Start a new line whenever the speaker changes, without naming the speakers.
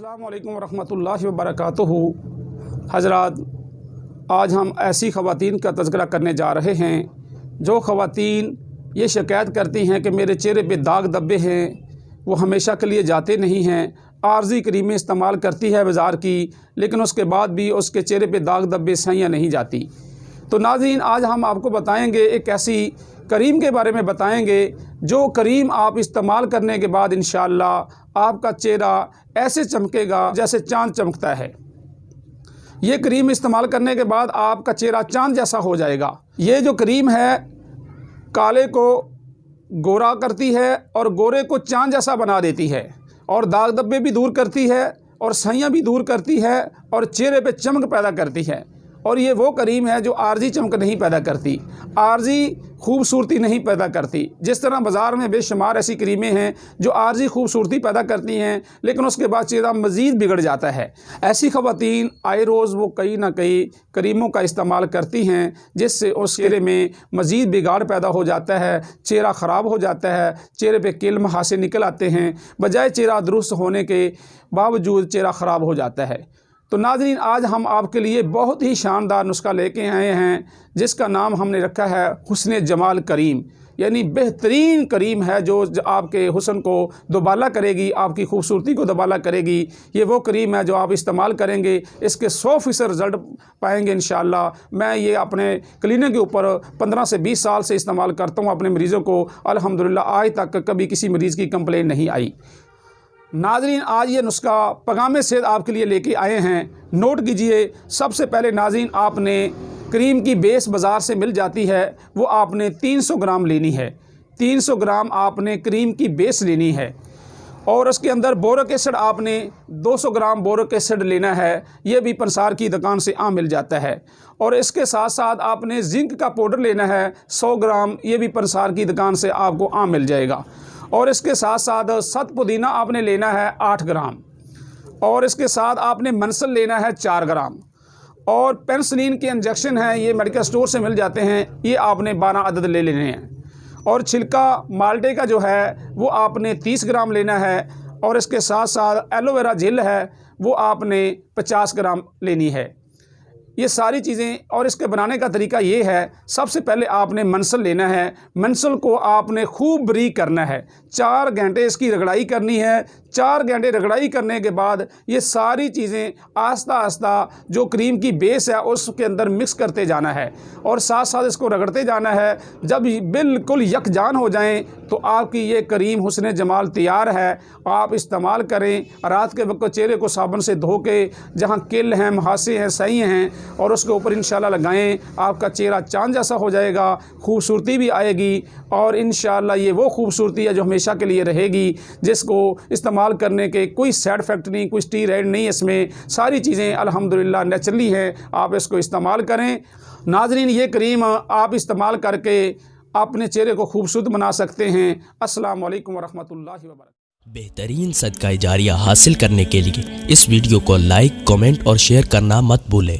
अस्सलामुअलैकुम वरहमतुल्लाहि वबरकातुहू। हज़रात, आज हम ऐसी ख़वातीन का तज़किरा करने जा रहे हैं जो ख़वातीन ये शिकायत करती हैं कि मेरे चेहरे पे दाग धब्बे हैं, वो हमेशा के लिए जाते नहीं हैं। आर्जी क्रीमें इस्तेमाल करती है बाज़ार की, लेकिन उसके बाद भी उसके चेहरे पे दाग धब्बे स्याहियाँ नहीं जाती। तो नाज़रीन, आज हम आपको बताएंगे एक ऐसी करीम के बारे में बताएंगे जो करीम आप इस्तेमाल करने के बाद इंशाअल्लाह आपका चेहरा ऐसे चमकेगा जैसे चाँद चमकता है। ये करीम इस्तेमाल करने के बाद आपका चेहरा चाँद जैसा हो जाएगा। ये जो करीम है काले को गोरा करती है और गोरे को चाँद जैसा बना देती है, और दाग धब्बे भी दूर करती है और स्याहियाँ भी दूर करती है और चेहरे पे चमक पैदा करती है। और ये वो करीम है जो आर्जी चमक नहीं पैदा करती, आर्जी खूबसूरती नहीं पैदा करती। जिस तरह बाज़ार में बेशुमार ऐसी क्रीमें हैं जो आर्जी खूबसूरती पैदा करती हैं, लेकिन उसके बाद चेहरा मज़ीद बिगड़ जाता है। ऐसी ख़वातीन आए रोज़ वो कई ना कई करीमों का इस्तेमाल करती हैं जिससे उस चेहरे में मज़ीद बिगाड़ पैदा हो जाता है, चेहरा ख़राब हो जाता है, चेहरे पे किल मुहासे निकल आते हैं, बजाय चेहरा दुरुस्त होने के बावजूद चेहरा ख़राब हो जाता है। तो नाज़रीन, आज हम आपके लिए बहुत ही शानदार नुस्खा लेके आए हैं जिसका नाम हमने रखा है हुस्न जमाल करीम, यानी बेहतरीन करीम है जो आपके हुस्न को दोबाला करेगी, आपकी खूबसूरती को दोबाला करेगी। ये वो करीम है जो आप इस्तेमाल करेंगे इसके 100% रिज़ल्ट पाएंगे इंशाअल्लाह। मैं ये अपने क्लिनिक के ऊपर 15 से 20 साल से इस्तेमाल करता हूँ अपने मरीज़ों को, अल्हम्दुलिल्लाह आज तक कभी किसी मरीज़ की कंप्लेन नहीं आई। नाज़रीन, आज ये नुस्खा पैगाम सेहत आपके लिए लेके आए हैं, नोट कीजिए। सबसे पहले नाज़रीन, आपने क्रीम की बेस बाज़ार से मिल जाती है, वो आपने 300 ग्राम लेनी है। 300 ग्राम आपने क्रीम की बेस लेनी है और उसके अंदर बोरिक एसिड आपने 200 ग्राम बोरिक एसिड लेना है। ये भी पंसार की दुकान से आम मिल जाता है। और इसके साथ साथ आपने जिंक का पाउडर लेना है 100 ग्राम, ये भी पंसार की दुकान से आपको आम मिल जाएगा। और इसके साथ साथ सत पुदीना आपने लेना है 8 ग्राम, और इसके साथ आपने मनसल लेना है 4 ग्राम, और पेनिसिलिन के इंजेक्शन हैं, ये मेडिकल स्टोर से मिल जाते हैं, ये आपने 12 अदद ले लेने हैं। और छिलका माल्टे का जो है वो आपने 30 ग्राम लेना है, और इसके साथ साथ एलोवेरा जेल है वो आपने 50 ग्राम लेनी है। ये सारी चीज़ें, और इसके बनाने का तरीका ये है, सबसे पहले आपने मनसल लेना है। मनसल को आपने खूब बारीक करना है, 4 घंटे इसकी रगड़ाई करनी है। 4 घंटे रगड़ाई करने के बाद ये सारी चीज़ें आस्ता आस्ता जो क्रीम की बेस है उसके अंदर मिक्स करते जाना है और साथ साथ इसको रगड़ते जाना है। जब बिल्कुल यकजान हो जाएं तो आपकी ये करीम हुस्न जमाल तैयार है। आप इस्तेमाल करें। रात के वक्त चेहरे को साबुन से धो के जहाँ किल हैं, मुहासे हैं, स्याहियाँ हैं, और उसके ऊपर इंशाल्लाह लगाएं, आपका चेहरा चाँद जैसा हो जाएगा, खूबसूरती भी आएगी। और इंशाल्लाह ये वो खूबसूरती है जो हमेशा के लिए रहेगी, जिसको इस्तेमाल करने के कोई साइड इफ़ेक्ट नहीं, कोई स्टीरॉयड नहीं, इसमें सारी चीज़ें अल्हम्दुलिल्लाह नेचुरली हैं। आप इसको इस्तेमाल करें। नाज़रीन, ये करीम आप इस्तेमाल करके अपने चेहरे को खूबसूरत बना सकते हैं। अस्सलाम वालेकुम वरहमतुल्लाहि वबरकातुहू।
बेहतरीन सदका जारिया हासिल करने के लिए इस वीडियो को लाइक, कमेंट और शेयर करना मत भूलें।